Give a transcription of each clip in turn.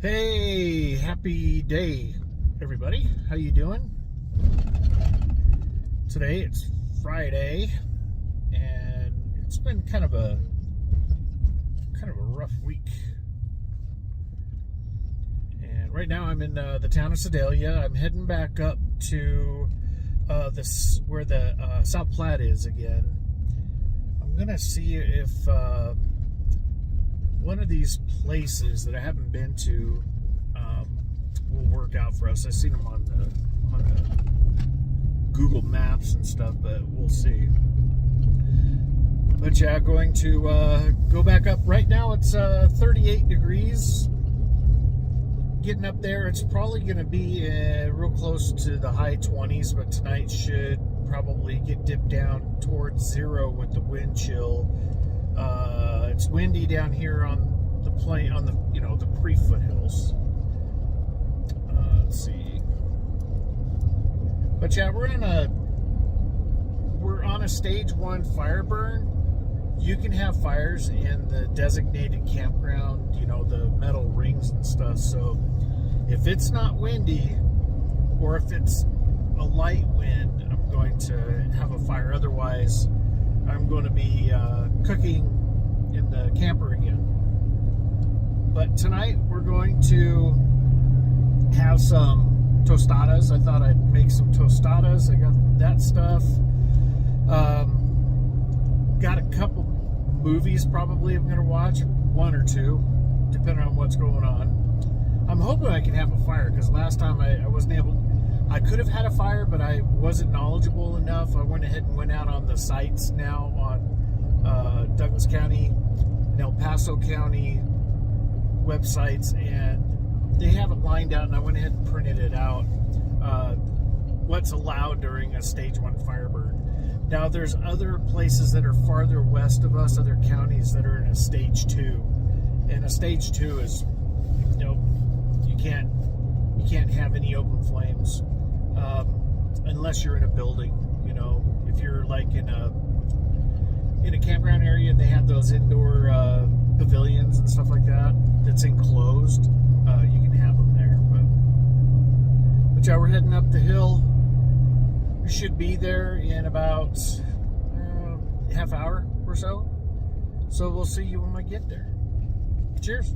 Hey, happy day, everybody. How you doing? Today it's Friday, and it's been kind of a rough week. And right now I'm in the town of Sedalia. I'm heading back up to where the South Platte is again. I'm gonna see if one of these places that I haven't been to will work out for us. I've seen them on the Google Maps and stuff, but we'll see. But yeah, going to go back up. Right now it's 38 degrees. Getting up there, it's probably going to be real close to the high 20s, but tonight should probably get dipped down towards zero with the wind chill. It's windy down here on the plain, on the the pre-foothills. Let's see. But yeah, we're on a stage 1 fire burn. You can have fires in the designated campground, the metal rings and stuff. So if it's not windy, or if it's a light wind, I'm going to have a fire. Otherwise, I'm going to be cooking in the camper again. But tonight we're going to have some tostadas. I thought I'd make some tostadas. I got that stuff. Got a couple movies probably I'm going to watch, 1 or 2, depending on what's going on. I'm hoping I can have a fire, because last time I wasn't able. I could have had a fire, but I wasn't knowledgeable enough. I went ahead and went out on the sites now on Douglas County and El Paso County websites, and they have it lined out, and I went ahead and printed it out, what's allowed during a stage 1 fire burn. Now there's other places that are farther west of us, other counties that are in a stage 2, and a stage 2 is, you can't have any open flames unless you're in a building. If you're like in a campground area and they have those indoor pavilions and stuff like that that's enclosed, you can have them there. But yeah, we're heading up the hill. We should be there in about half hour or so. So we'll see you when I get there. Cheers.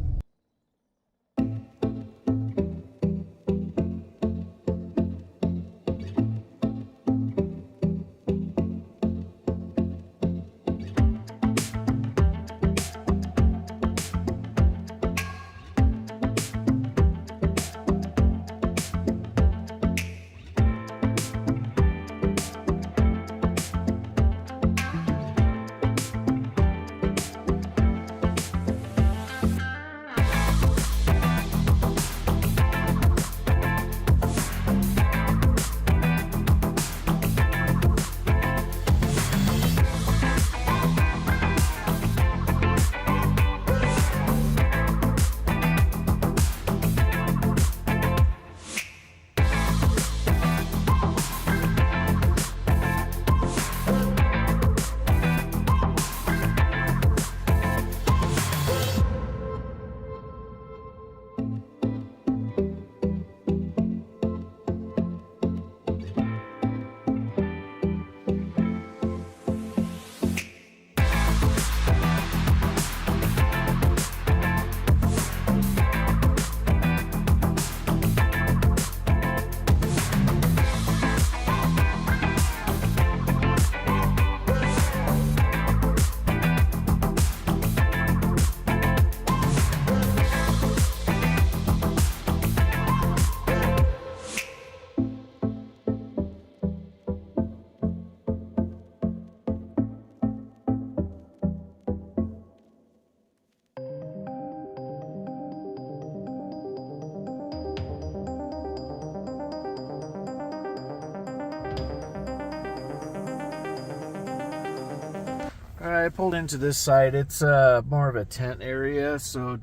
I pulled into this site. It's more of a tent area, so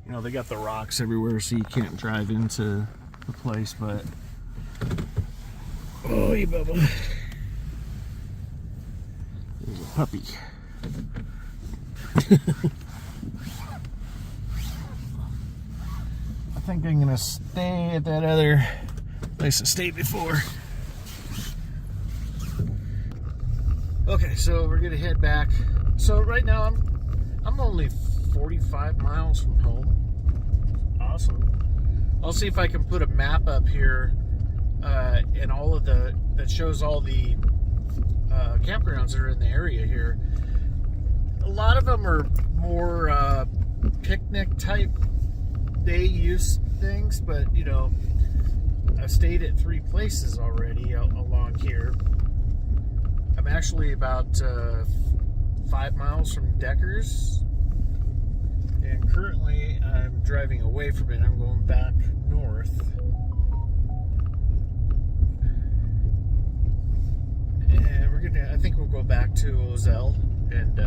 they got the rocks everywhere, so you can't drive into the place. But oh, hey, Bubba, there's a puppy. think I'm gonna stay at that other place I stayed before. Okay, so we're gonna head back. So right now I'm only 45 miles from home. Awesome. I'll see if I can put a map up here and all of that shows all the campgrounds that are in the area here. A lot of them are more picnic type day use things, but you know, I've stayed at 3 places already along here. I'm actually about 5 miles from Deckers, and currently I'm driving away from it. I'm going back north. And I think we'll go back to Ozell and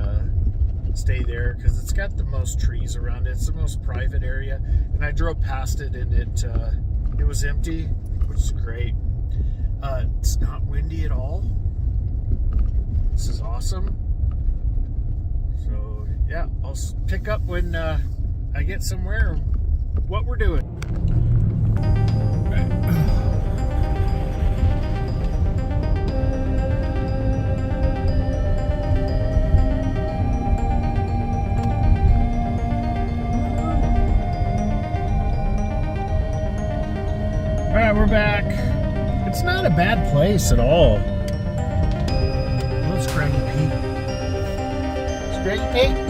stay there because it's got the most trees around it. It's the most private area, and I drove past it and it was empty, which is great. It's not windy at all. This is awesome. So yeah, I'll pick up when I get somewhere what we're doing. Alright, we're back. It's not a bad place at all. What's Scraggy Peak? Scraggy Peak?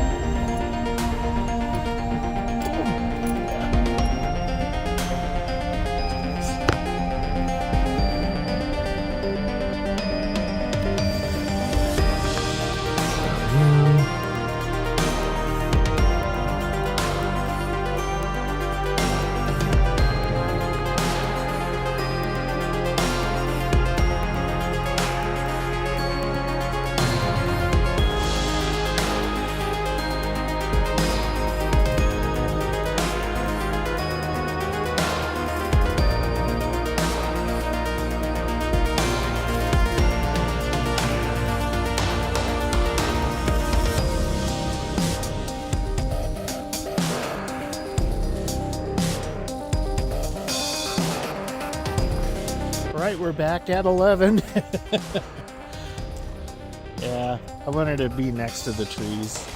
Right, we're back at 11. Yeah, I wanted to be next to the trees.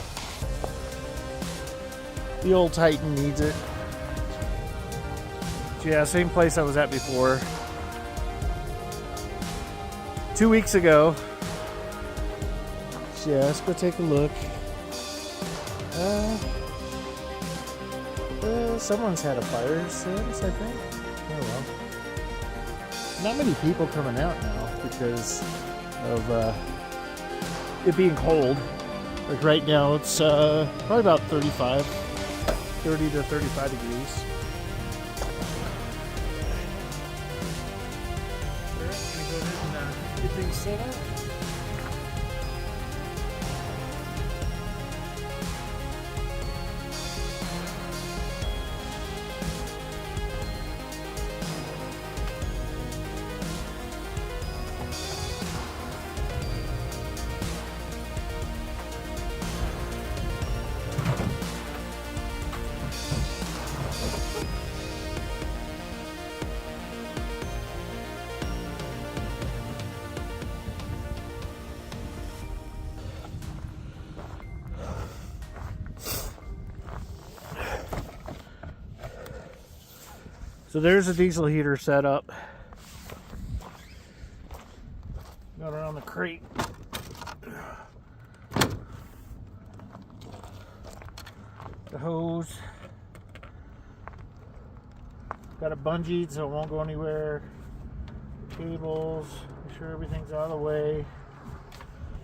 The old Titan needs it. Yeah, same place I was at before. 2 weeks ago. Yeah, let's go take a look. Someone's had a fire since, I think. Oh well. Not many people coming out now because of it being cold. Like right now it's probably about 30 to 35 degrees. Alright, gonna go ahead and get things set up. So there's a diesel heater set up. Got around the crate. The hose. Got it bungeed so it won't go anywhere. Cables. Make sure everything's out of the way.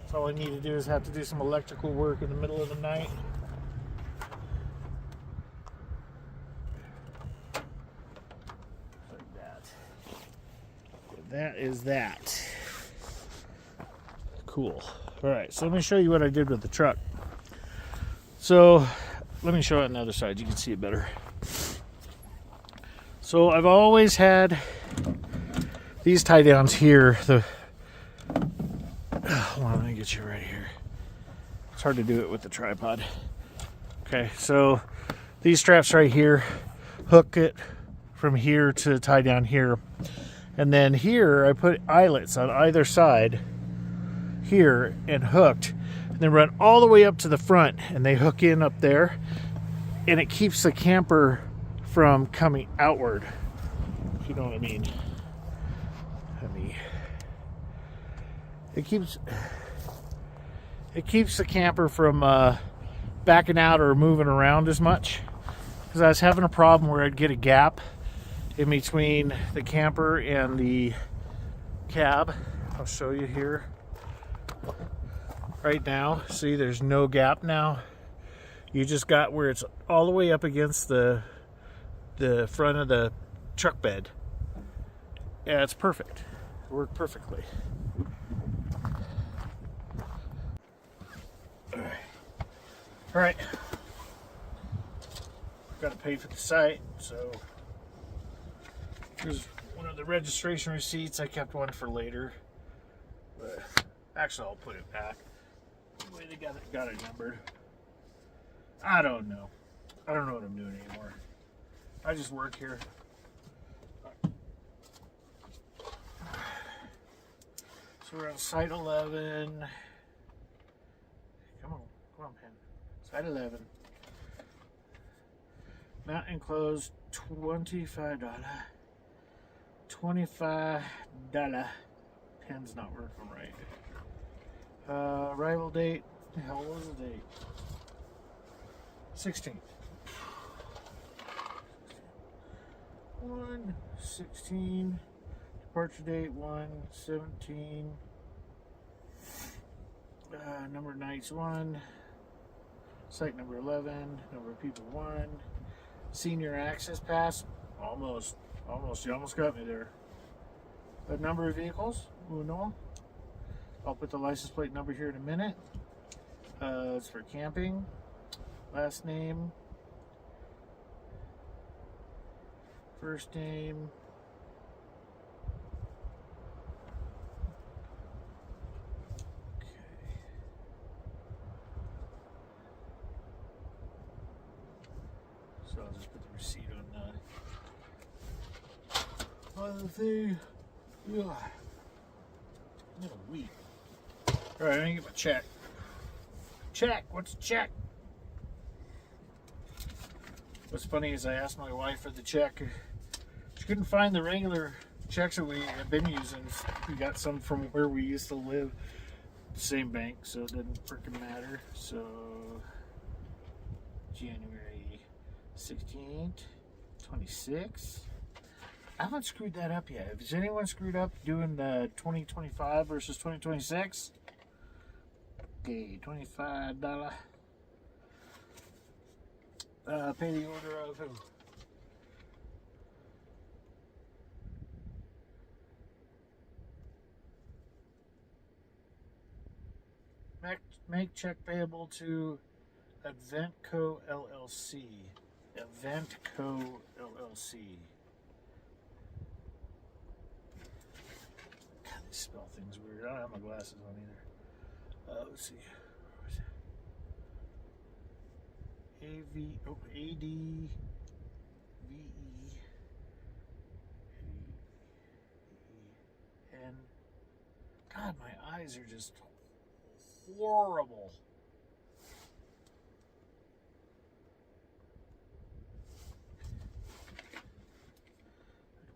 So all I need to do is have to do some electrical work in the middle of the night. That is that. Cool. Alright, so let me show you what I did with the truck. So, let me show it on the other side. You can see it better. So, I've always had these tie downs here. Hold on, let me get you right here. It's hard to do it with the tripod. Okay, so these straps right here hook it from here to tie down here. And then here I put eyelets on either side here and hooked, and then run all the way up to the front, and they hook in up there, and it keeps the camper from coming outward, if you know what I mean. It keeps the camper from backing out or moving around as much, because I was having a problem where I'd get a gap in between the camper and the cab. I'll show you here. Right now, see, there's no gap now. You just got where it's all the way up against the front of the truck bed. Yeah, it's perfect. It worked perfectly. All right. Got to pay for the site, so here's one of the registration receipts. I kept one for later, but actually I'll put it back. The way they got it numbered. I don't know. I don't know what I'm doing anymore. I just work here. So we're on site 11. Come on, pen. Site 11. Mount enclosed, $25. $25. Pen's not working right. Arrival date. The hell was the date? 16th. 1/16. Departure date 1/17. Number of nights 1. Site number 11. Number of people 1. Senior access pass. Almost. You almost got me there. The number of vehicles. Uno. I'll put the license plate number here in a minute. It's for camping. Last name. First name. Okay. So I'll just put the receipt on the thing. Yeah. What a week. Alright, I'm gonna get my check. Check! What's a check? What's funny is I asked my wife for the check. She couldn't find the regular checks that we have been using. We got some from where we used to live. The same bank, so it didn't freaking matter. So, January 16th, 26. I haven't screwed that up yet. Has anyone screwed up doing the 2025 versus 2026? Okay, $25. Pay the order of who? Make check payable to Eventco LLC. Eventco LLC. God, they spell things weird. I don't have my glasses on either. Let's see. ADVE. God, my eyes are just horrible.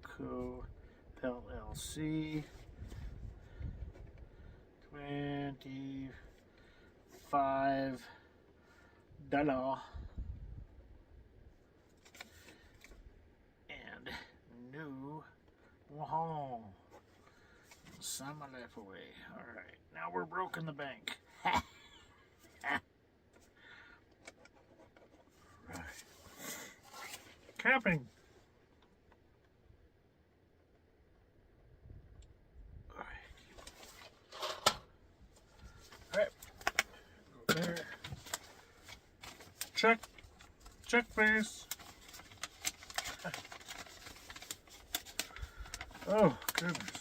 Co LLC. $25. And new. Whoa. Sign my life away. Alright. Now we're broke in the bank. Right. Camping. Alright. Go there. Check. Check, please. Oh, goodness.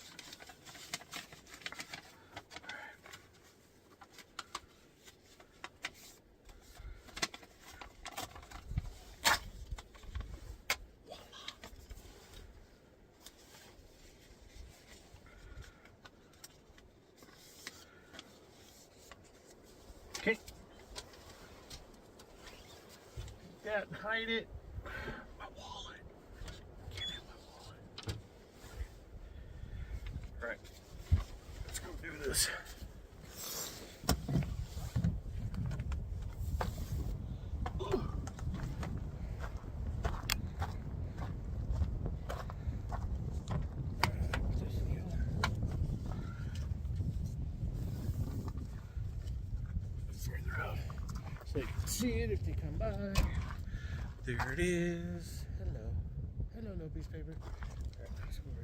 that and hide it. My wallet. Can't have my wallet. All right, let's go do this. So you can see it if they come by. There it is. Hello. Hello, no piece of paper. All right, let's go over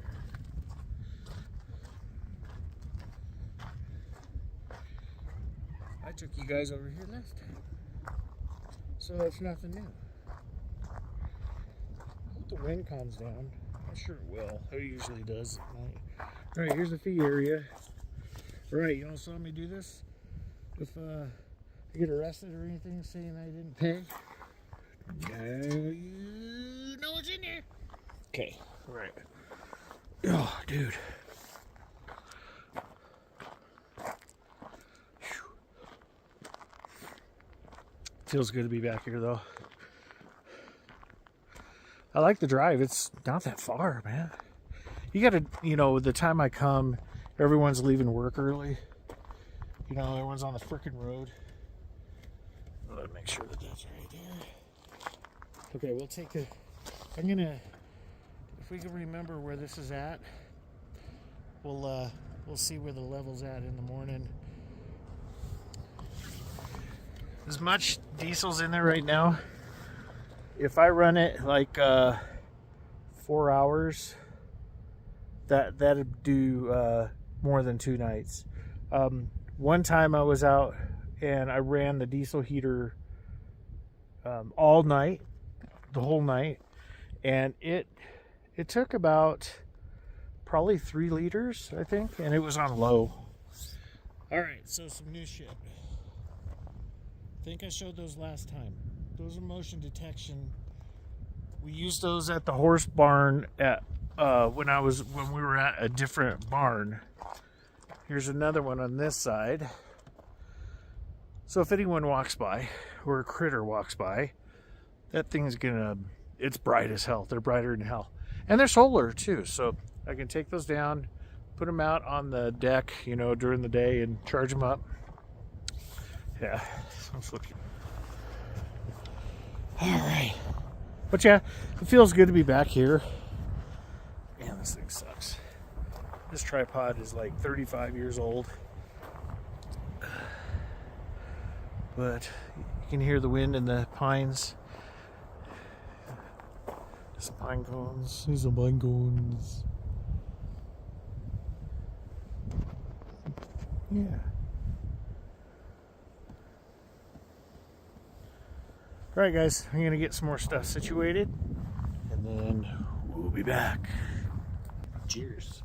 here. I took you guys over here last time. So that's nothing new. I hope the wind calms down. I'm sure it will. It usually does at night. All right, here's the fee area. All right, you all saw me do this? If I get arrested or anything saying I didn't pay, now you know what's in there. Okay, all right. Oh, dude. Whew. Feels good to be back here, though. I like the drive. It's not that far, man. You gotta, you know, the time I come, everyone's leaving work early. You know, everyone's on the frickin' road. Let me make sure that that's right there. Okay, we'll take a... I'm gonna... If we can remember where this is at, we'll see where the level's at in the morning. As much diesel's in there right now. If I run it like 4 hours, that'd do more than 2 nights. One time I was out and I ran the diesel heater all night, the whole night, and it took about probably 3 liters, I think, and it was on low. All right, so some new shit. I think I showed those last time. Those are motion detection. We used those at the horse barn at when we were at a different barn. Here's another one on this side. So if anyone walks by, or a critter walks by, that thing's it's bright as hell. They're brighter than hell. And they're solar too, so I can take those down, put them out on the deck, you know, during the day and charge them up. Yeah, sounds looking. All right. But yeah, it feels good to be back here. Man, this thing sucks. This tripod is like 35 years old. But you can hear the wind in the pines. Some pine cones. These are pine cones. Yeah. Alright guys, I'm gonna get some more stuff situated and then we'll be back. Cheers.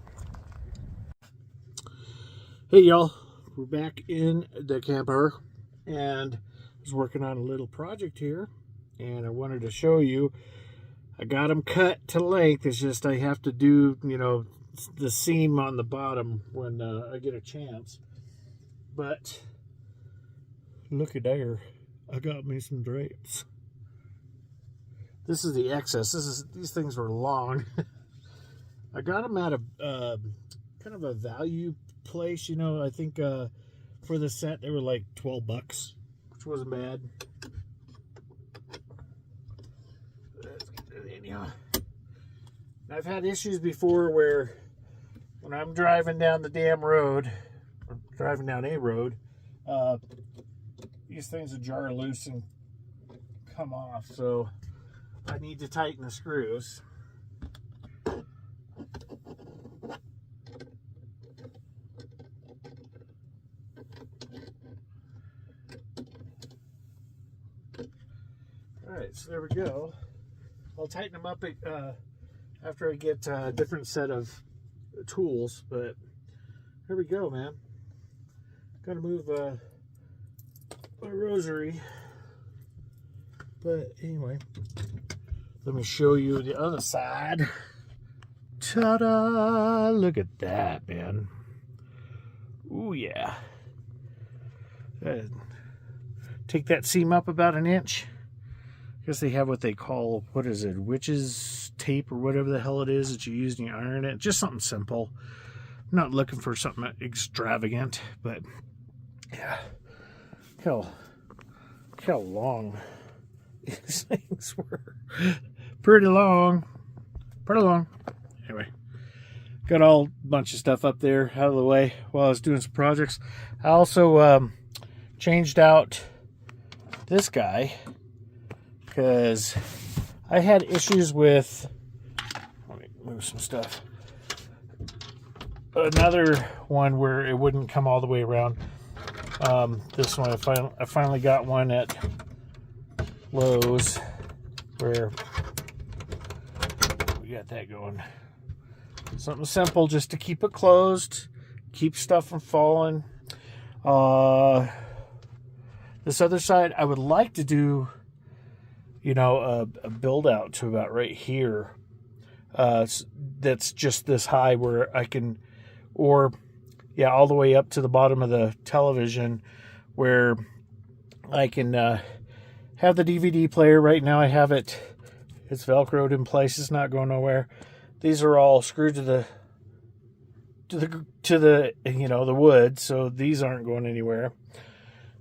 Hey y'all, we're back in the camper and I was working on a little project here and I wanted to show you. I got them cut to length. It's just I have to do, you know, the seam on the bottom when I get a chance. But look at there. I got me some drapes. This is the excess. These things were long. I got them at a kind of a value place, you know. I think for the set they were like $12, which wasn't bad. Let's get that in, yeah. I've had issues before where when I'm driving down the damn road, or driving down a road, these things would jar loose and come off, so I need to tighten the screws. Alright, so there we go. I'll tighten them up after I get a different set of tools, but there we go, man. Gotta move my rosary. But anyway, let me show you the other side. Ta-da! Look at that, man. Ooh, yeah. Take that seam up about an inch. I guess they have what they call, what is it, witch's tape or whatever the hell it is that you use and you iron it. Just something simple. I'm not looking for something extravagant, but yeah. How long these things were. Pretty long. Pretty long. Anyway, got all bunch of stuff up there out of the way while I was doing some projects. I also changed out this guy because I had issues with, let me move some stuff, another one where it wouldn't come all the way around. This one I finally got one at Lowe's where we got that going. Something simple just to keep it closed, keep stuff from falling. This other side, I would like to do, you know, a build out to about right here. That's just this high where I can, or yeah, all the way up to the bottom of the television where I can have the DVD player. Right now I have it, it's Velcroed in place, it's not going nowhere. These are all screwed to the you know, the wood, so these aren't going anywhere.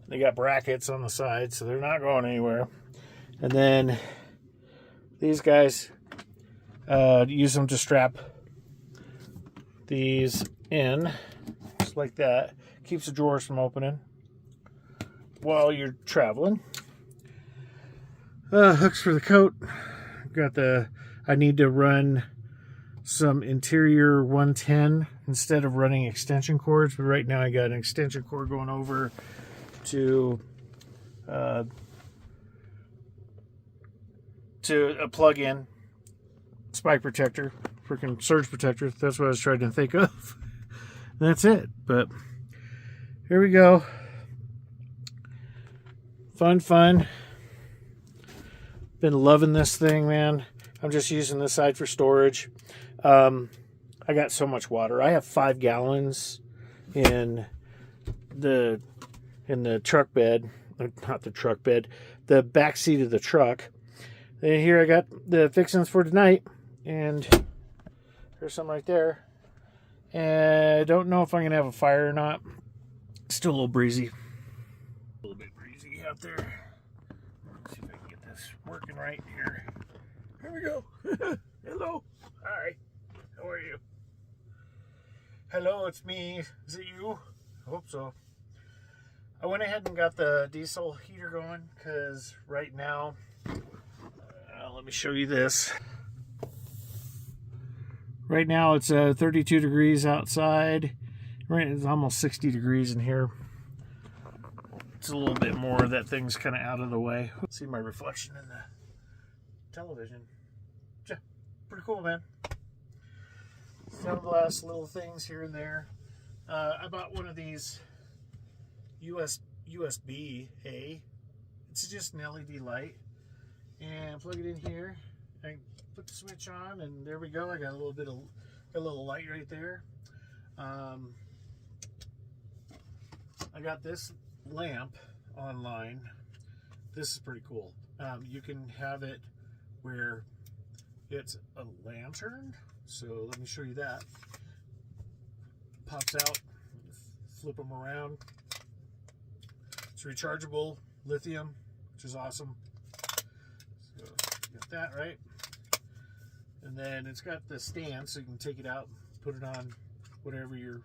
They got brackets on the side, so they're not going anywhere. And then these guys, use them to strap these in, just like that. Keeps the drawers from opening while you're traveling. Hooks for the coat. Got I need to run some interior 110 instead of running extension cords, but right now I got an extension cord going over to a plug-in spike protector, freaking surge protector. That's what I was trying to think of. That's it. But here we go. Fun. Been loving this thing, man. I'm just using this side for storage. I got so much water. I have 5 gallons in the truck bed, not the truck bed, the back seat of the truck. And here I got the fixings for tonight, and there's some right there. And I don't know if I'm gonna have a fire or not. Still a little breezy. A little bit breezy out there. Let's see if I can get this working right here. Here we go. Hello. Hi. How are you? Hello, it's me. Is it you? I hope so. I went ahead and got the diesel heater going because right now, let me show you this. Right now it's 32 degrees outside. Right, it's almost 60 degrees in here. It's a little bit more. That thing's kind of out of the way. See my reflection in the television. Yeah, pretty cool, man. Sunglass little things here and there. I bought one of these USB-A. It's just an LED light, and plug it in here. I put the switch on, and there we go. I got a little light right there. I got this lamp online. This is pretty cool. You can have it where it's a lantern. So let me show you that. Pops out, flip them around. It's rechargeable, lithium, which is awesome. So you got that, right? And then it's got the stand, so you can take it out, put it on whatever your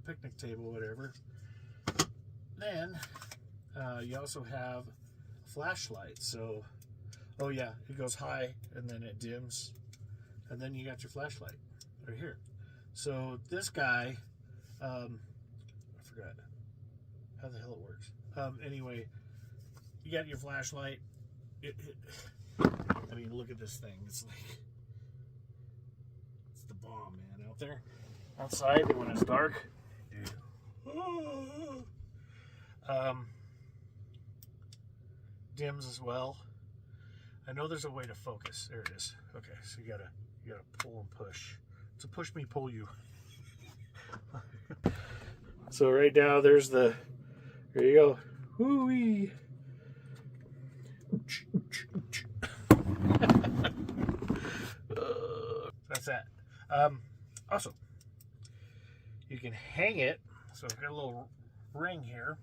picnic table, whatever. Then you also have a flashlight. So, oh yeah, it goes high and then it dims, and then you got your flashlight right here. So this guy, I forgot how the hell it works. Anyway, you got your flashlight. I mean, look at this thing. It's like, it's the bomb, man, out there. Outside, when it's dark, dude. Dims as well. I know there's a way to focus. There it is. Okay, so you gotta pull and push. It's a push me, pull you. So right now, there you go. Woo-wee. That's that. Also, you can hang it. So I've got a little ring here.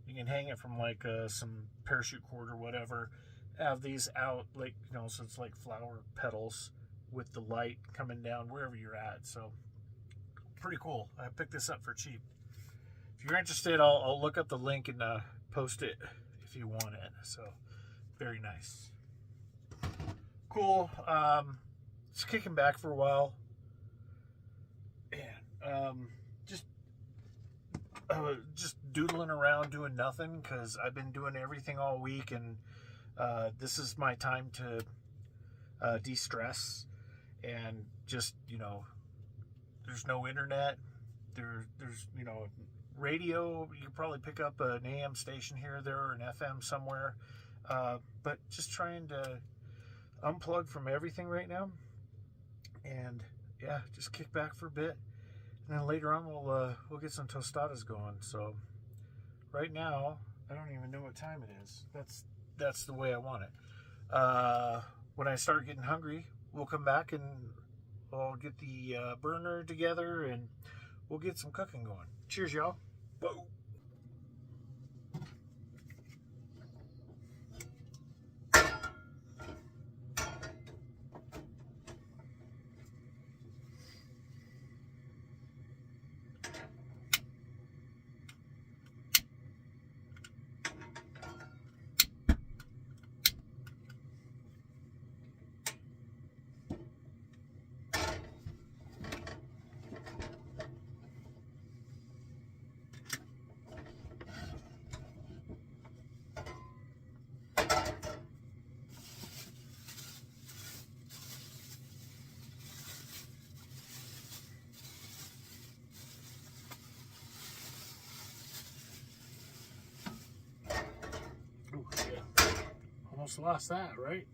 You can hang it from like some parachute cord or whatever. Have these out, like, you know, so it's like flower petals with the light coming down wherever you're at. So pretty cool. I picked this up for cheap. If you're interested, I'll look up the link and post it if you want it. So very nice. Cool. Just kicking back for a while. And just doodling around doing nothing because I've been doing everything all week, and this is my time to de-stress. And just, you know, there's no internet. There's, you know, radio. You can probably pick up an AM station here or there, or an FM somewhere. But just trying to unplug from everything right now. And yeah, just kick back for a bit. And then later on we'll get some tostadas going. So right now, I don't even know what time it is. That's the way I want it. When I start getting hungry, we'll come back and I'll get the burner together and we'll get some cooking going. Cheers, y'all. Whoa. Almost lost that, right?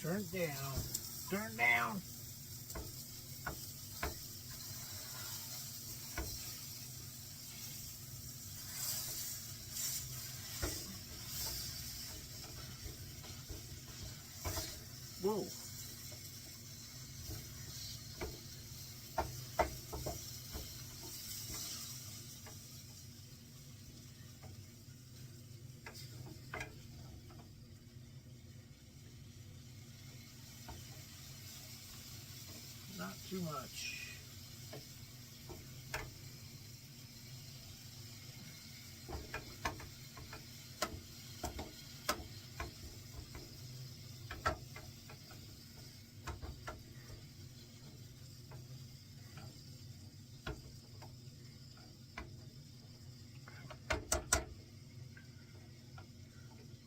Turn down. Turn down. Whoa. Not too much.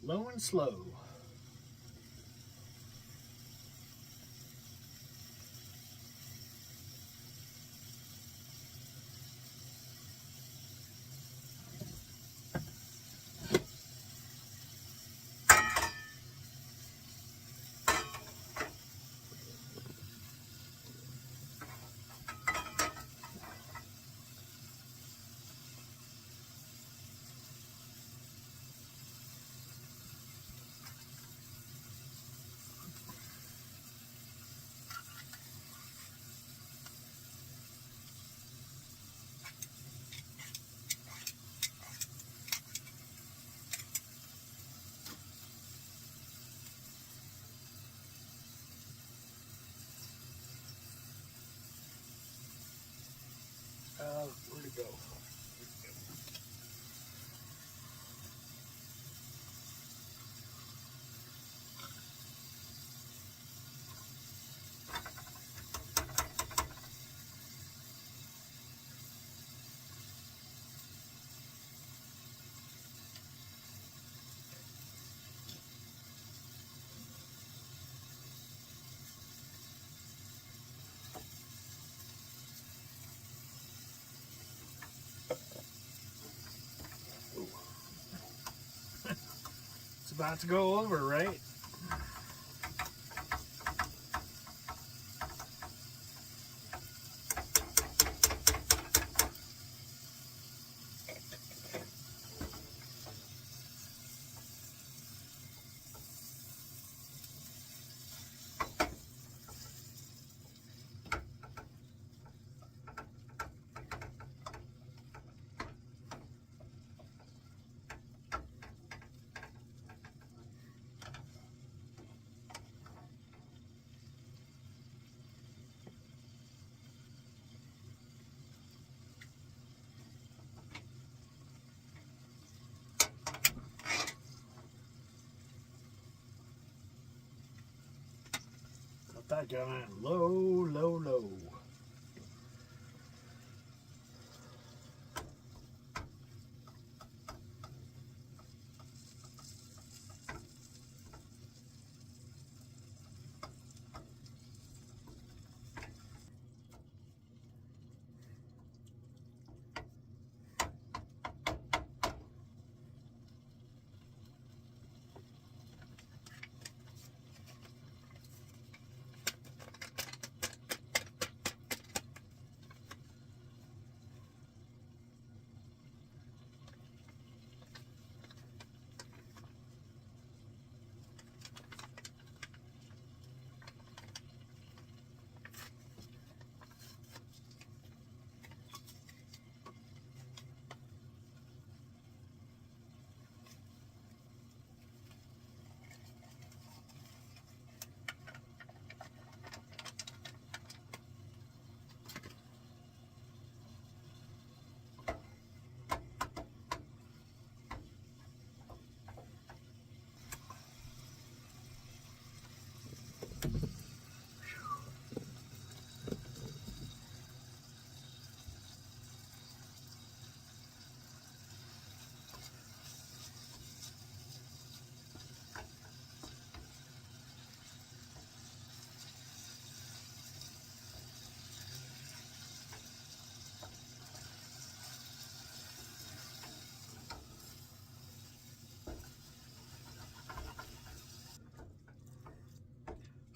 Low and slow. go. It's about to go over, right? That going low, low, low.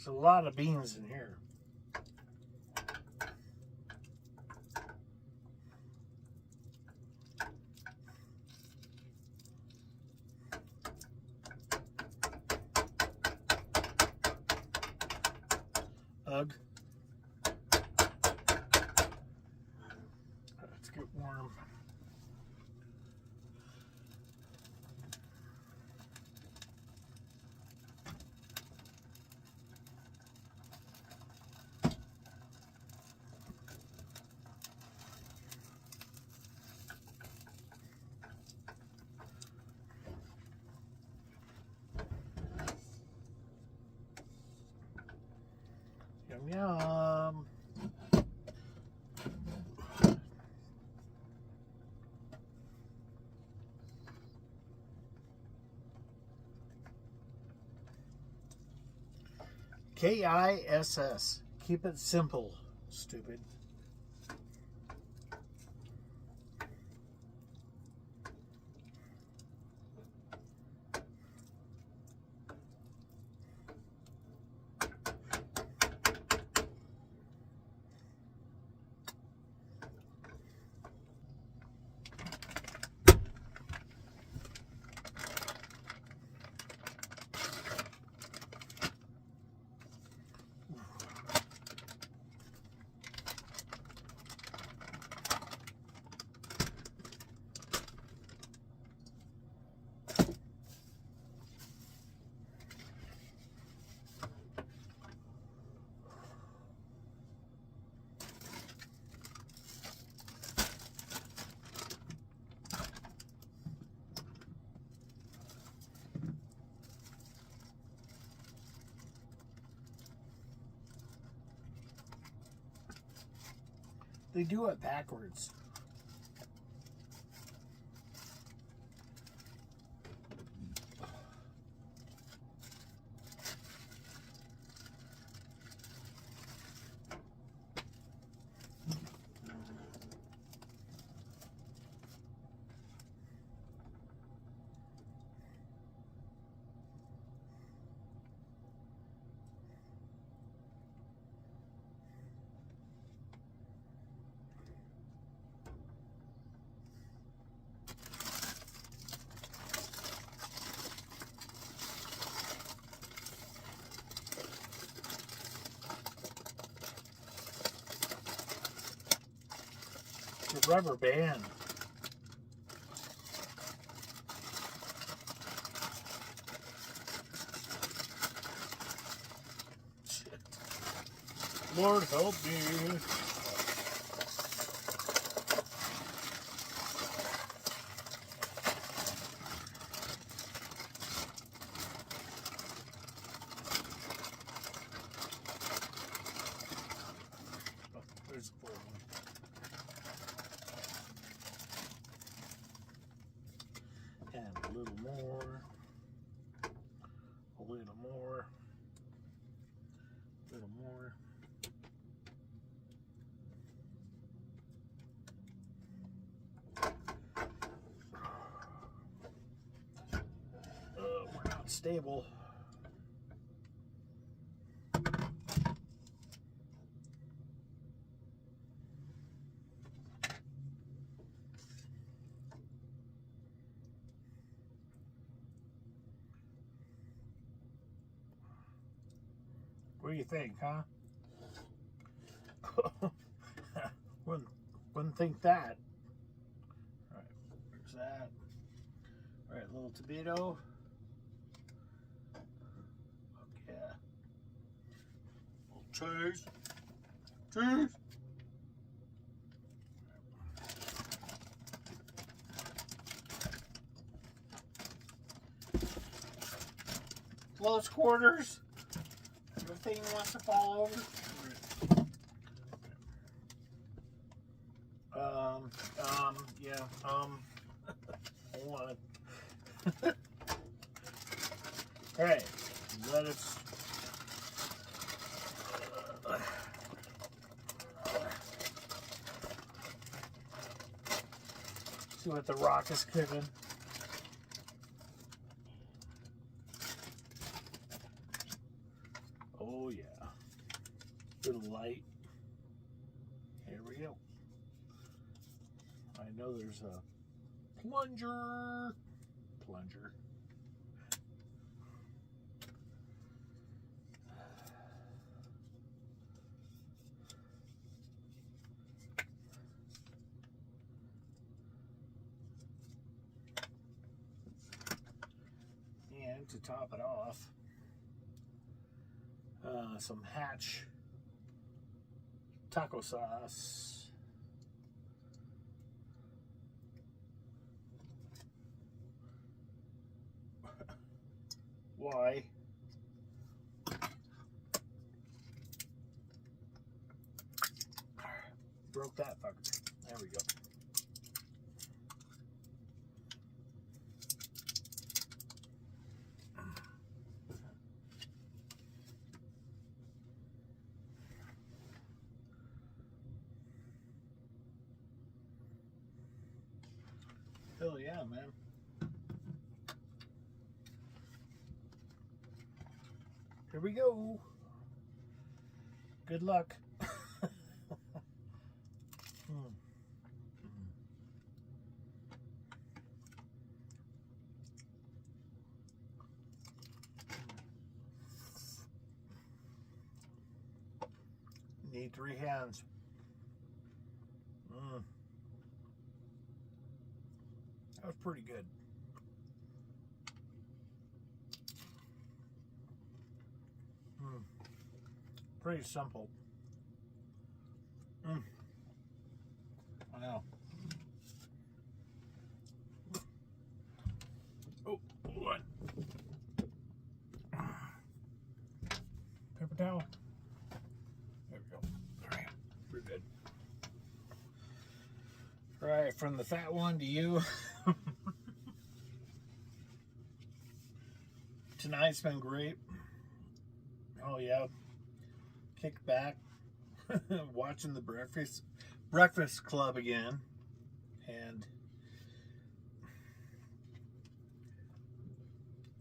There's a lot of beans in here. Ugh. Let's get warm. Yum, yum. KISS. Keep it simple, stupid. They do it backwards. The rubber band. Shit. Lord help me. Oh, there's the full one. And a little more, a little more, a little more. We're not stable. What do you think, huh? Wouldn't think that. All right, where's that? All right, little tomato. Okay. Little cheese. Cheese. Close quarters. Everything wants to fall over. Yeah, hold on. Alright, let us. See what the rock is cooking. Oh yeah. Little light. Here we go. I know there's a plunger. And to top it off, some Hatch taco sauce. Why? Broke that fucker. There we go. Hell yeah, man. Here we go. Good luck. Need 3 hands. That was pretty good. Pretty simple. I know. Oh, what? Paper towel. There we go. All right, we're good. right, from the fat one to you. Tonight's been great. Oh yeah, kick back, watching the Breakfast Club again, and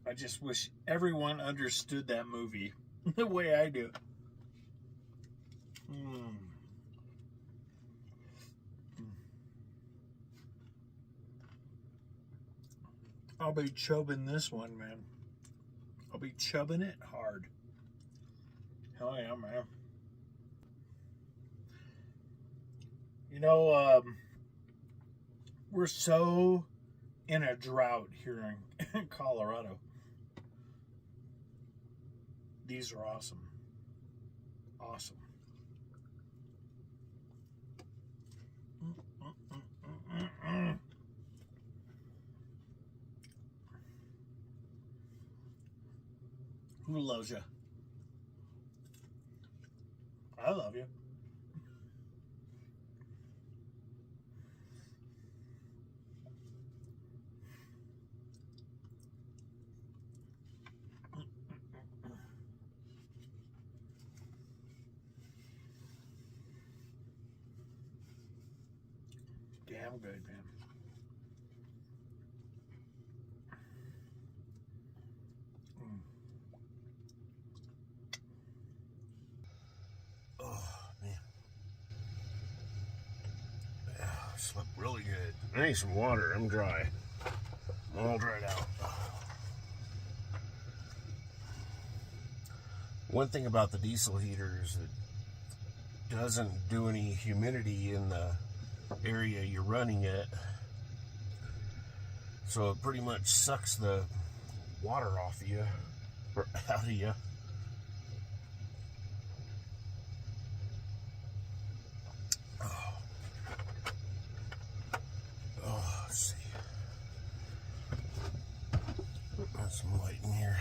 I just wish everyone understood that movie the way I do. I'll be chubbing this one, man. I'll be chubbing it hard. Hell yeah, man. You know, we're so in a drought here in Colorado. These are awesome. Awesome. Who loves you? I love you. Damn good, man. Slept really good. I need some water. I'm dry. I'm all dried out. One thing about the diesel heater is it doesn't do any humidity in the area you're running it. So it pretty much sucks the water off of you, or out of you. Let's see. Got some light in here.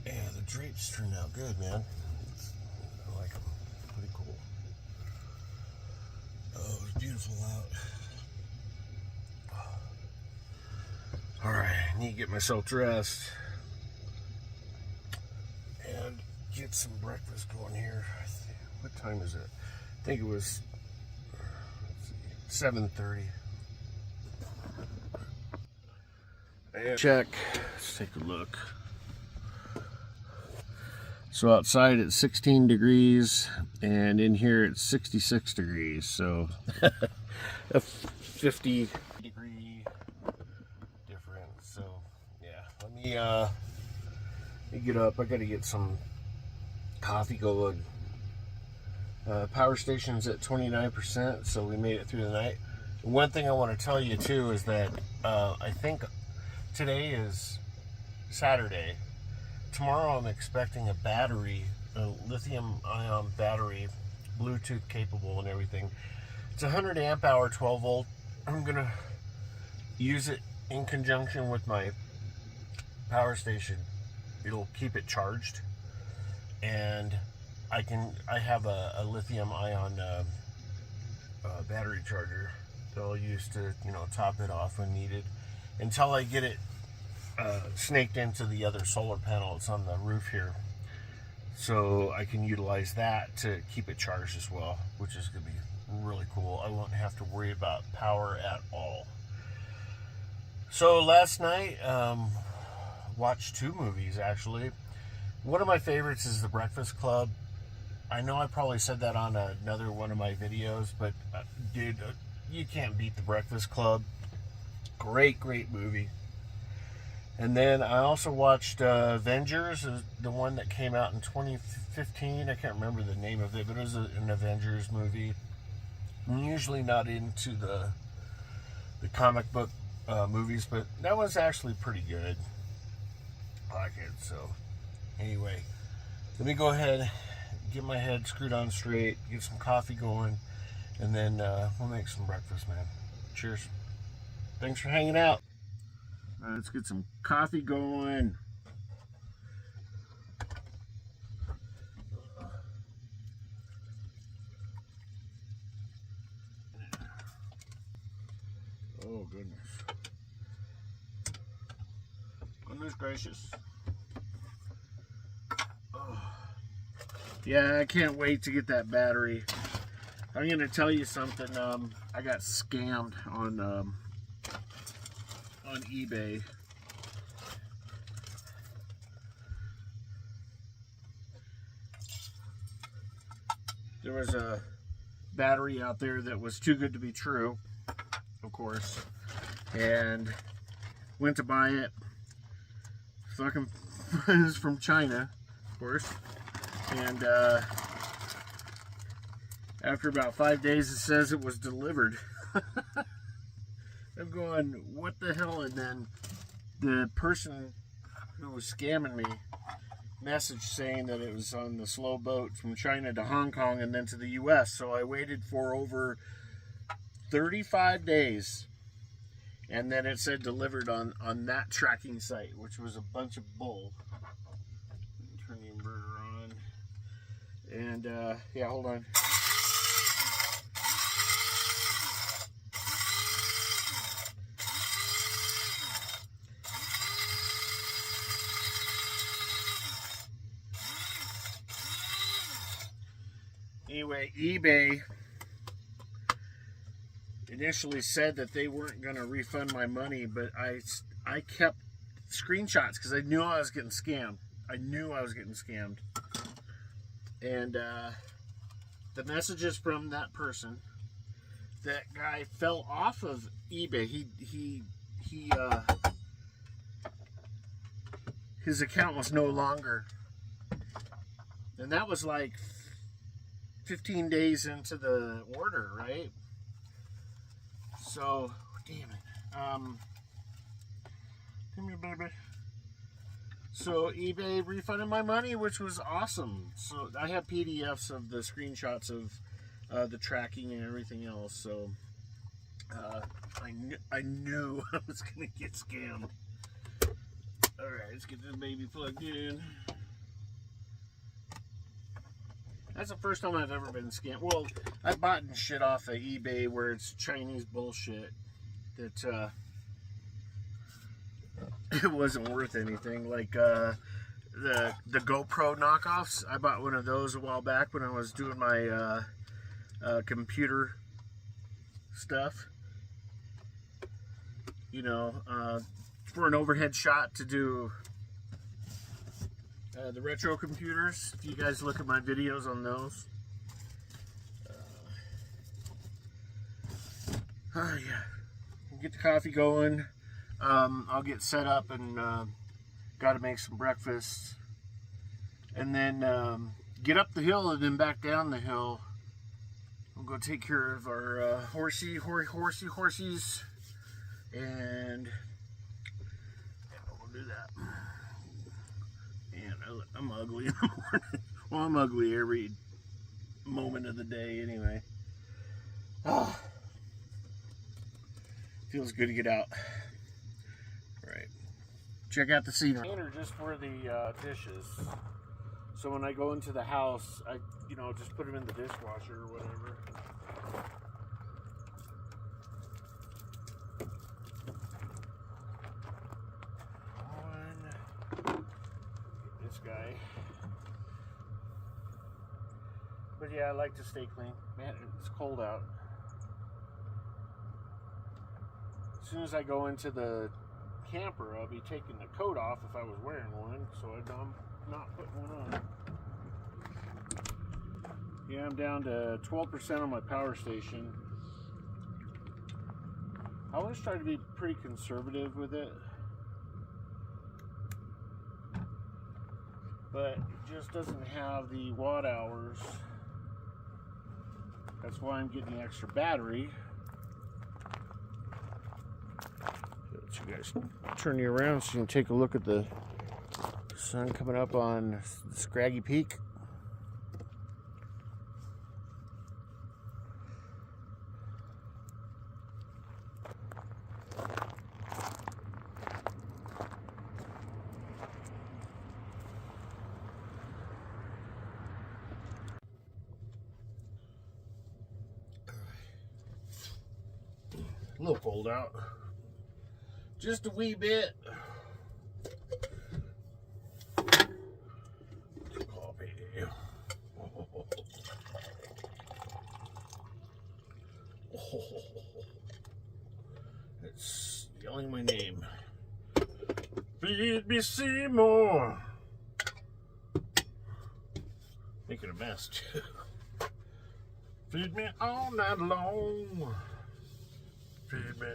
Yeah, the drapes turned out good, man. I like them. Pretty cool. Oh, it was beautiful out. Alright, I need to get myself dressed and get some breakfast going here. What time is it? I think it was 7:30. Check. Let's take a look. So outside it's 16 degrees and in here it's 66 degrees. So a 50 degree difference. So yeah, let me get up. I gotta get some coffee going. Power station's at 29%, so we made it through the night. One thing I want to tell you too is that I think today is Saturday. Tomorrow I'm expecting a battery, a lithium ion battery, Bluetooth capable and everything. It's 100 amp hour, 12 volt. I'm gonna use it in conjunction with my power station. It'll keep it charged, and I have a lithium ion battery charger that I'll use to, top it off when needed, until I get it snaked into the other solar panel that's on the roof here, so I can utilize that to keep it charged as well, which is going to be really cool. I won't have to worry about power at all. So last night, watched 2 movies actually. One of my favorites is The Breakfast Club. I know I probably said that on another one of my videos, but dude, you can't beat The Breakfast Club. Great movie. And then I also watched Avengers, the one that came out in 2015. I can't remember the name of it, but it was an Avengers movie. I'm usually not into the comic book movies, but that was actually pretty good. I like it. So anyway, let me go ahead, get my head screwed on straight, get some coffee going, and then we'll make some breakfast, man. Cheers. Thanks for hanging out. All right, let's get some coffee going. goodness. Goodness gracious. Oh. Yeah, I can't wait to get that battery. I'm gonna tell you something. I got scammed on eBay. There was a battery out there that was too good to be true, of course, and went to buy it. Fucking it was from China, of course, and after about 5 days, it says it was delivered. I'm going, what the hell? And then the person who was scamming me message saying that it was on the slow boat from China to Hong Kong and then to the US. So I waited for over 35 days, and then it said delivered on that tracking site, which was a bunch of bull. Turn the inverter on, and yeah, hold on. Anyway, eBay initially said that they weren't going to refund my money, but I kept screenshots because I knew I was getting scammed. And the messages from that person, that guy fell off of eBay. His account was no longer, and that was like 15 days into the order, right? So, damn it. Give me a baby. So eBay refunded my money, which was awesome. So I have PDFs of the screenshots of the tracking and everything else. So I knew I was gonna get scammed. All right, let's get this baby plugged in. That's the first time I've ever been scammed. Well, I bought shit off of eBay where it's Chinese bullshit that it wasn't worth anything. Like the GoPro knockoffs. I bought one of those a while back when I was doing my computer stuff. You know, for an overhead shot to do the retro computers. If you guys look at my videos on those. Yeah. Get the coffee going. I'll get set up and got to make some breakfast. And then get up the hill and then back down the hill. We'll go take care of our horsies. And we'll do that. I'm ugly in the morning. Well, I'm ugly every moment of the day anyway. Feels good to get out. All right. Check out the scenery. Just for the dishes. So when I go into the house, I just put them in the dishwasher or whatever. This guy. But yeah, I like to stay clean. Man, it's cold out. As soon as I go into the camper, I'll be taking the coat off if I was wearing one, so I'm not putting one on. Yeah, I'm down to 12% on my power station. I always try to be pretty conservative with it, but it just doesn't have the watt hours. That's why I'm getting the extra battery. Let you guys turn you around so you can take a look at the sun coming up on Scraggy Peak. A little cold out. Just a wee bit. Coffee. It's yelling my name. Feed me Seymour. Making a mess too. Feed me all night long. Feed me.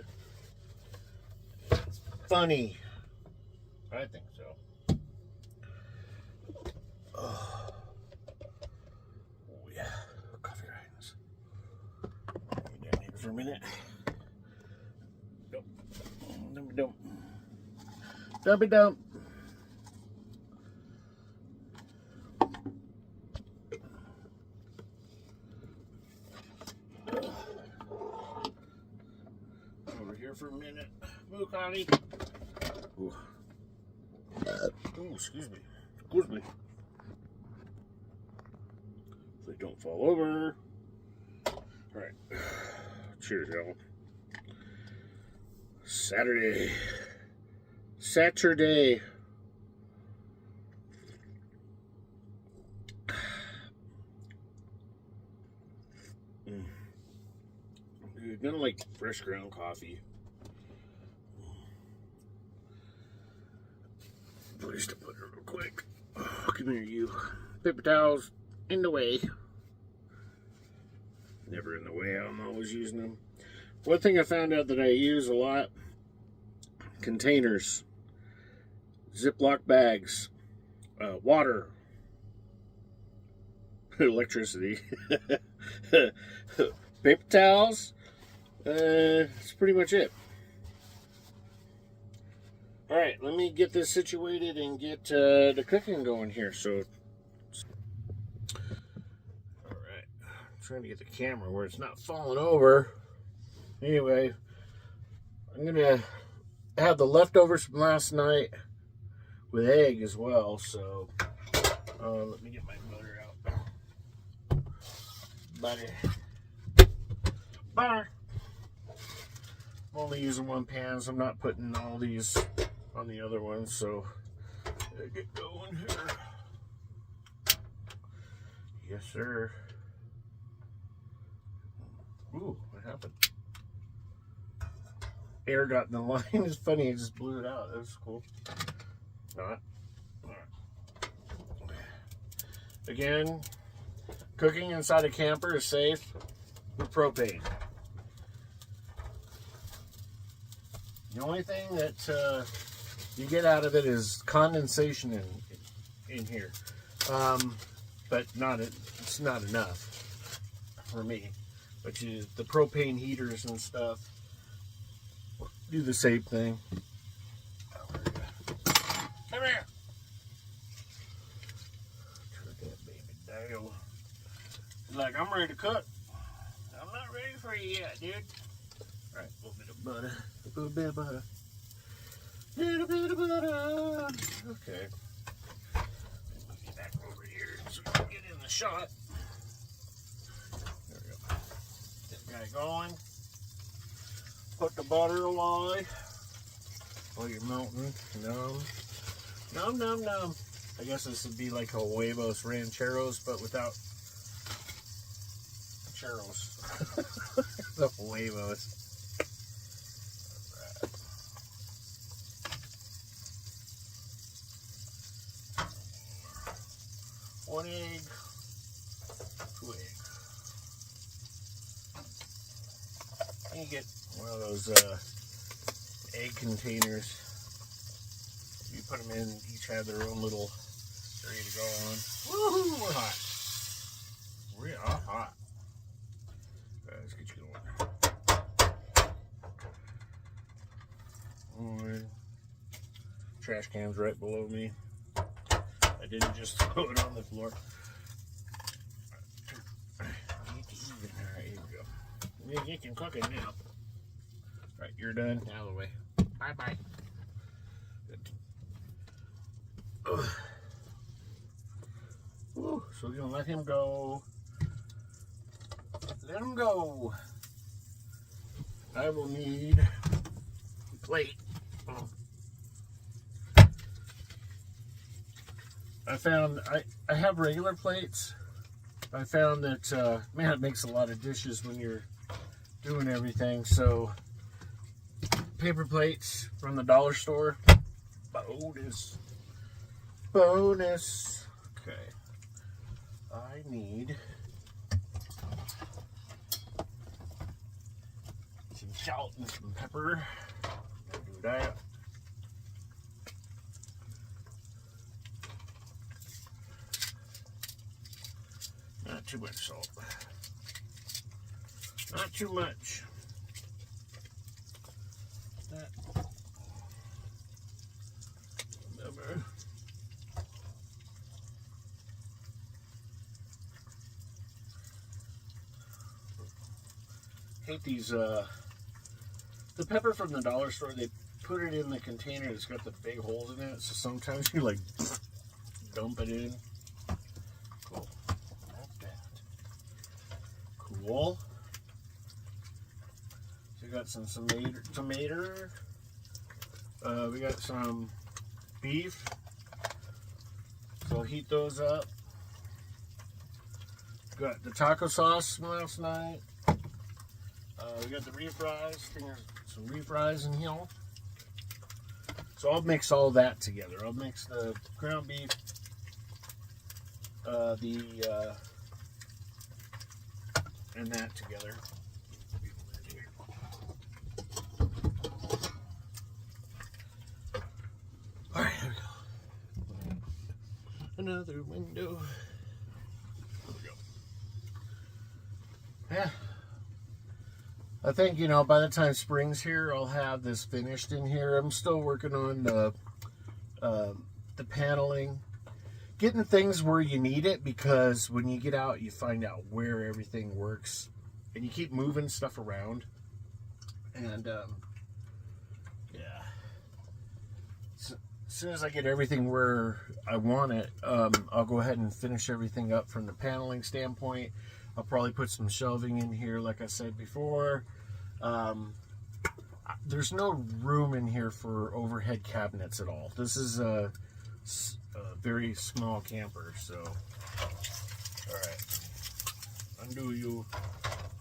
It's funny. I think so. Oh yeah. Coffee grinds. Let me down here for a minute. Dump. Dump. Dumpy dump. Over here for a minute. Move, Connie. Ooh. Ooh, excuse me. Excuse me. So they don't fall over. Alright. Cheers, y'all. Saturday. Dude, gonna like fresh ground coffee. Place to put it real quick. Oh, come here, you. Paper towels in the way. Never in the way. I'm always using them. One thing I found out that I use a lot: containers, Ziploc bags, water, electricity, paper towels. That's pretty much it. Alright, let me get this situated and get the cooking going here. So, alright, I'm trying to get the camera where it's not falling over. Anyway, I'm gonna have the leftovers from last night with egg as well. So, let me get my butter out. Butter. I'm only using one pan, so I'm not putting all these on the other one, so get going here. Yes, sir. Ooh, what happened? Air got in the line. It's funny, it just blew it out. That was cool. Not. Alright. Again, cooking inside a camper is safe with propane. The only thing that you get out of it is condensation in here, but it's not enough for me. But the propane heaters and stuff do the same thing. Come here. Turn that baby down. Like, I'm ready to cook. I'm not ready for you yet, dude. All right, a little bit of butter. A little bit of butter. Little bit of butter. Okay. Move you back over here so we can get in the shot. There we go. Get that guy going. Put the butter away while you're melting. Nom, nom, nom. I guess this would be like a huevos rancheros, but without churros. The huevos. One egg, 2 eggs. And you get one of those egg containers. You put them in, each have their own little area to go on. Woohoo, we're hot. We are hot. Let's get you going. Trash can's right below me. I didn't just throw it on the floor. Alright, here we go. You can cook it now. Alright, you're done. Out of the way. Bye-bye. So we're going to let him go. Let him go. I will need a plate. I found I have regular plates. I found that man, it makes a lot of dishes when you're doing everything. So paper plates from the dollar store. Bonus. Okay. I need some salt and some pepper. I'll do that. Not too much salt. Not too much. That. Pepper. Hate these, the pepper from the dollar store, they put it in the container, it's got the big holes in it, so sometimes you like dump it in. Cool. Like that. Cool. So we got some tomato. We got some beef. So I'll heat those up. Got the taco sauce from last night. We got the refries. I think there's some refries in here. So I'll mix all that together. I'll mix the ground beef, and that together. All right, here we go. Another window. There we go. Yeah. I think, you know, by the time spring's here, I'll have this finished in here. I'm still working on the paneling. Getting things where you need it, because when you get out, you find out where everything works. And you keep moving stuff around. And, yeah. So, as soon as I get everything where I want it, I'll go ahead and finish everything up from the paneling standpoint. I'll probably put some shelving in here, like I said before. There's no room in here for overhead cabinets at all. This is a very small camper, so. All right. Undo you.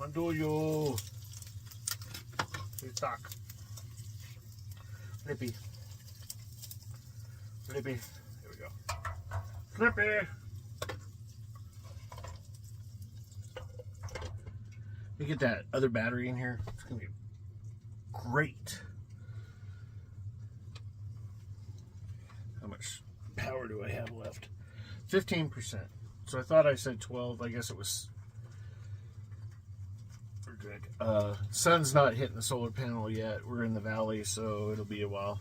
Undo you. He's stuck. Flippy. Flippy. Here we go. Flippy. You get that other battery in here, it's gonna be great. How much power do I have left? 15%. So I thought I said 12. I guess it was. We're good. Sun's not hitting the solar panel yet. We're in the valley, so it'll be a while.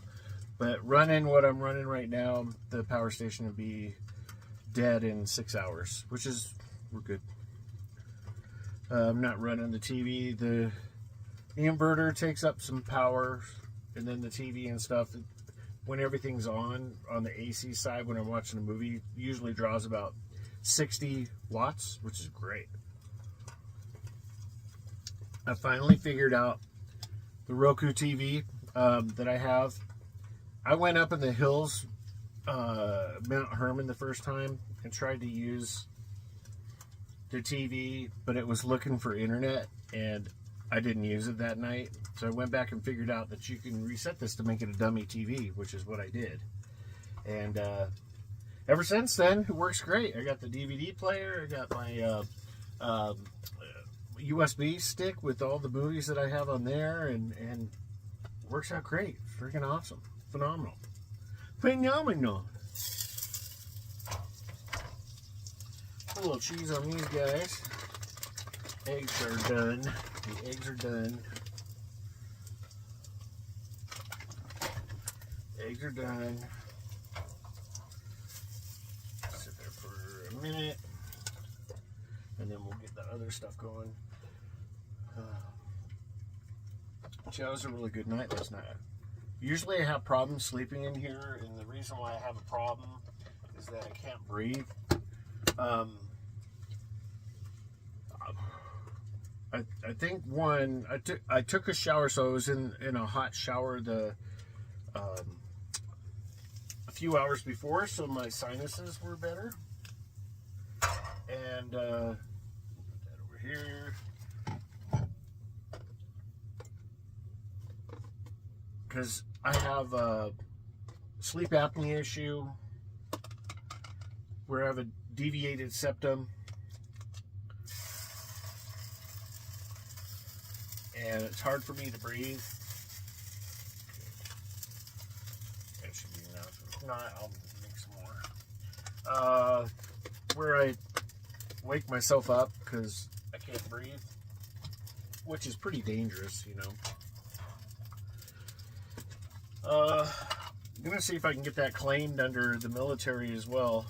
But running what I'm running right now, the power station will be dead in 6 hours, which is, we're good. I'm not running the TV. The inverter takes up some power, and then the TV and stuff, when everything's on the AC side, when I'm watching a movie, usually draws about 60 watts, which is great. I finally figured out the Roku TV that I have. I went up in the hills, Mount Hermon, the first time and tried to use the TV, but it was looking for internet, and I didn't use it that night. So I went back and figured out that you can reset this to make it a dummy TV, which is what I did. And ever since then, it works great. I got the DVD player. I got my USB stick with all the movies that I have on there, and it works out great. Freaking awesome. Phenomenal. Phenomenal. Put a little cheese on these guys. Eggs are done. The eggs are done. Eggs are done. Sit there for a minute, and then we'll get the other stuff going. That was a really good night last night. Usually I have problems sleeping in here, and the reason why I have a problem is that I can't breathe. I think one, I took a shower, so I was in a hot shower a few hours before, so my sinuses were better. And put that over here. Because I have a sleep apnea issue where I have a deviated septum. And it's hard for me to breathe. That should be enough. If not, I'll make some more. Where I wake myself up because I can't breathe, which is pretty dangerous, you know. I'm gonna see if I can get that claimed under the military as well.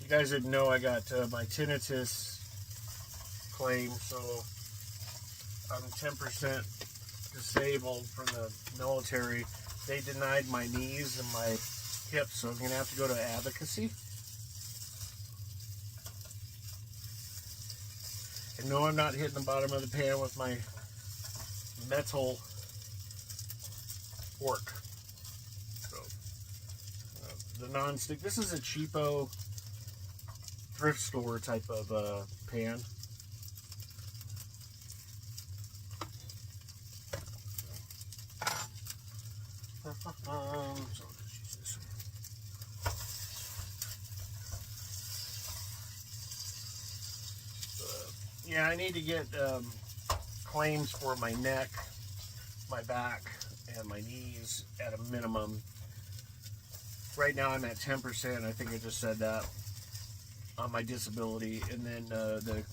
You guys didn't know I got my tinnitus claim, so I'm 10% disabled from the military. They denied my knees and my hips, so I'm gonna have to go to advocacy. And no, I'm not hitting the bottom of the pan with my metal fork. So, the non-stick. This is a cheapo thrift store type of pan. So I'll just use this one. Yeah, I need to get claims for my neck, my back, and my knees at a minimum. Right now I'm at 10%, I think I just said that, on my disability. And then the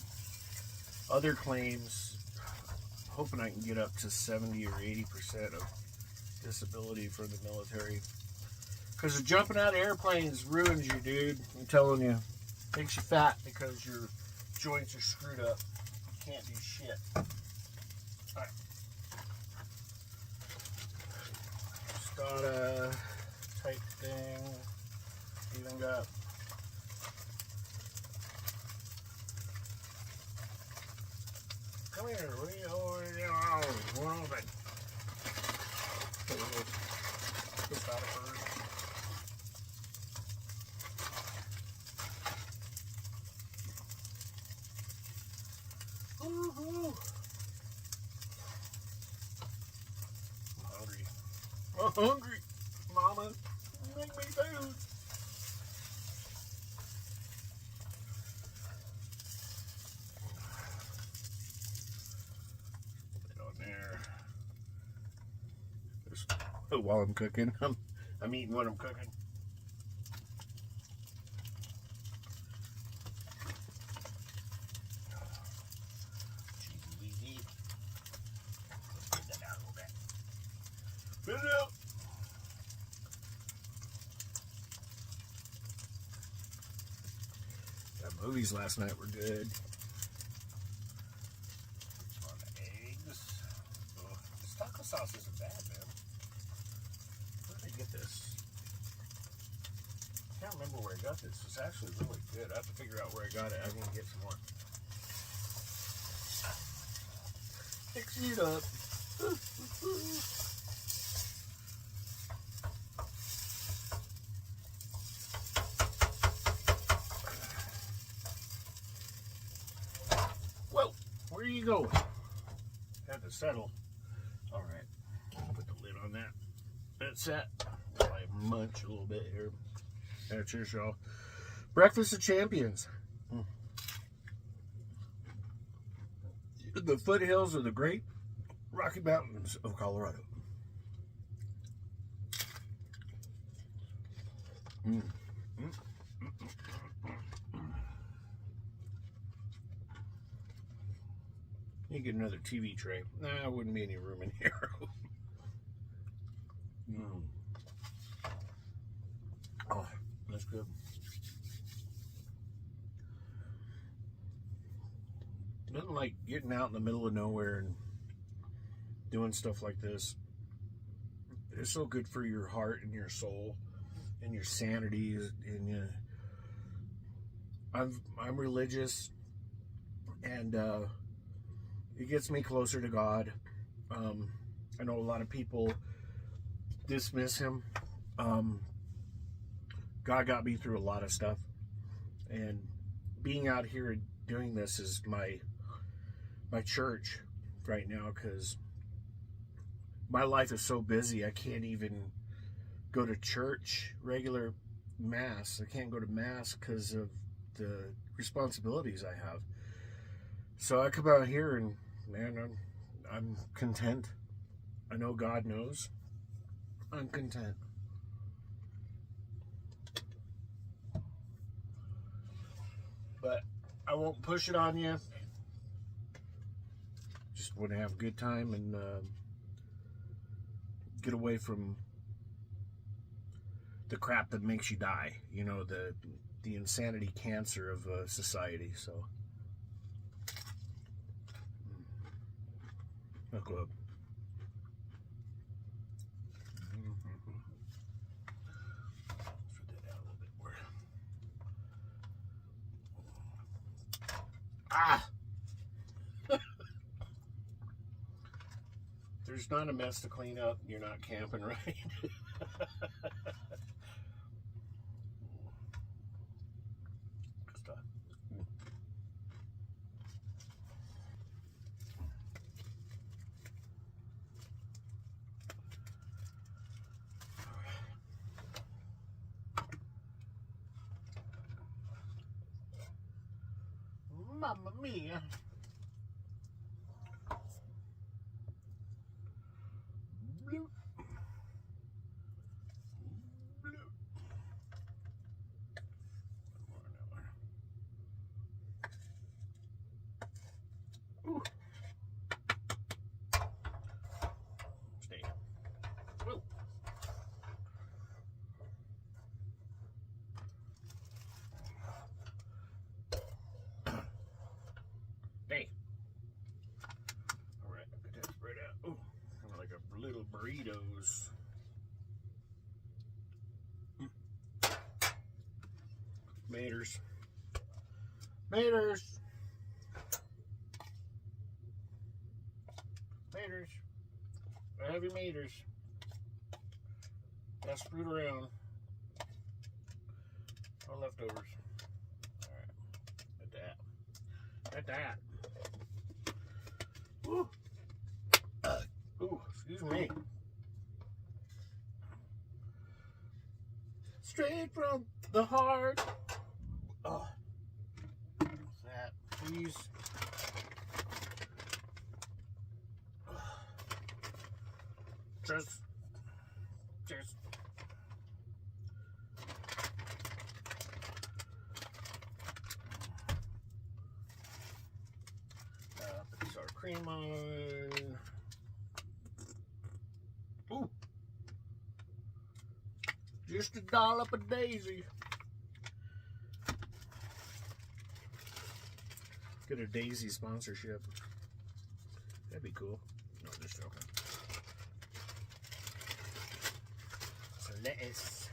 other claims, hoping I can get up to 70 or 80% of disability for the military. Because jumping out of airplanes ruins you, dude. I'm telling you. Makes you fat because your joints are screwed up. You can't do shit. Alright. Tostada type thing. Even got come here, what are you open? Tostada first. Woohoo! I'm hungry. I'm hungry, Mama. Make me food. Put it on there. Just, while I'm cooking, I'm eating what I'm cooking. Cheesy. Put that out a little bit. Put it out. Movies last night were good. A lot of eggs. Oh, this taco sauce isn't bad, man. Where did I get this? I can't remember where I got this. It's actually really good. I have to figure out where I got it. I'm going to get some more. Fix it up. Where are you going? Had to settle. All right, put the lid on that. That's that. I munch a little bit here. Cheers, y'all. Breakfast of Champions. The foothills of the Great Rocky Mountains of Colorado. You get another TV tray. Nah, wouldn't be any room in here. Oh, that's good. Nothing like getting out in the middle of nowhere and doing stuff like this. It's so good for your heart and your soul and your sanity. And I'm religious, and it gets me closer to God. I know a lot of people dismiss him. God got me through a lot of stuff, and being out here doing this is my church right now, because my life is so busy I can't even go to church, regular mass. I can't go to mass because of the responsibilities I have. So I come out here and, man, I'm content. I know God knows. I'm content. But I won't push it on you. Just want to have a good time and get away from the crap that makes you die. You know, the insanity cancer of society. So, look up. Ah! There's not a mess to clean up. You're not camping right. Mamma mia. Bloop. Bloop. Ooh. Stay. Whoa. Hey. Alright, get that spread out. Ooh, kind of like a little burritos. Maters. Maters. Maters. I have your maters. Pass fruit around. No leftovers. Alright. At that. At that. Ooh. Ooh, excuse me. Straight from the heart. Oh. That, please. Just. Put sour cream on. Ooh. Just a dollop of daisy. Get a daisy sponsorship. That'd be cool. No, just joking. So lettuce.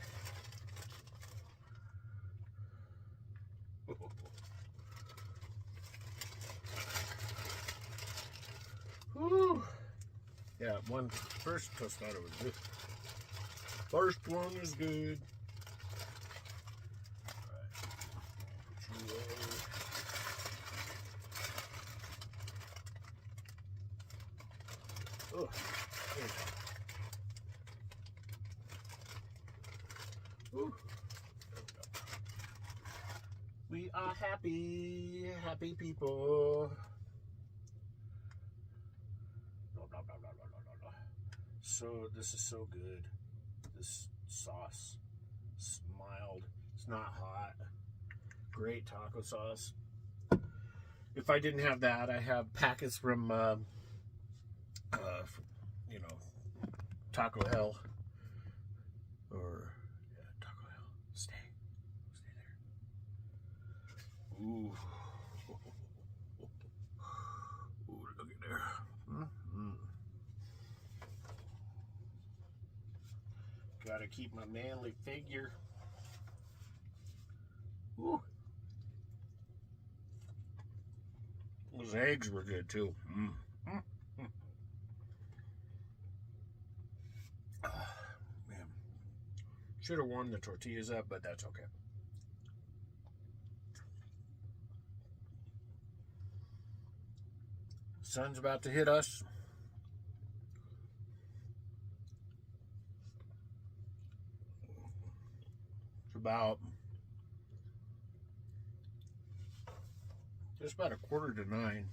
Whew. Yeah, first tostada was good. First one is good. Oh, we are happy people. So this is so good. This sauce, it's mild. It's not hot. Great taco sauce. If I didn't have that, I have packets from, you know, Taco Hell. Or, yeah, Taco Hell. Stay there. Ooh. Ooh, look at there. Mm-hmm. Gotta keep my manly figure. Ooh. Those eggs were good too. Man. Should have warmed the tortillas up, but that's okay. Sun's about to hit us. It's about just about 8:45.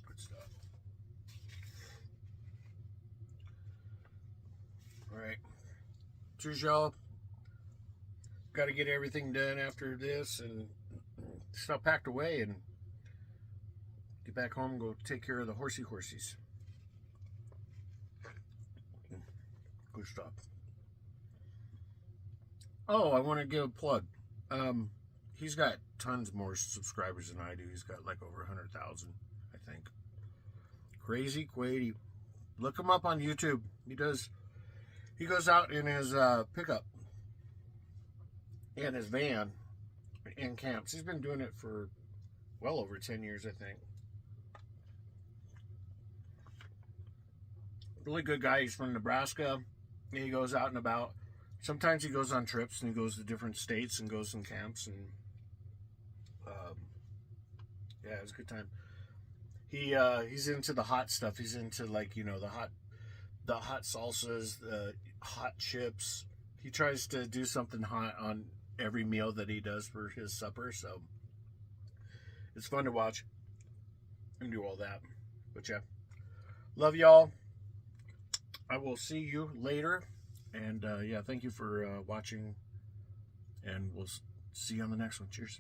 Good stuff. All right. Cheers, y'all. Got to get everything done after this and stuff packed away and get back home and go take care of the horsies. Good stuff. Oh, I want to give a plug. He's got tons more subscribers than I do. He's got like over 100,000, I think. Crazy Quady. Look him up on YouTube. He goes out in his pickup in his van and camps. He's been doing it for well over 10 years, I think. Really good guy. He's from Nebraska. He goes out and about. Sometimes he goes on trips and he goes to different states and goes in camps, and yeah, it was a good time. He's into the hot stuff. He's into, like, you know, the hot salsas, the hot chips. He tries to do something hot on every meal that he does for his supper, so it's fun to watch and do all that. But yeah, love y'all. I will see you later, and yeah, thank you for watching, and we'll see you on the next one. Cheers.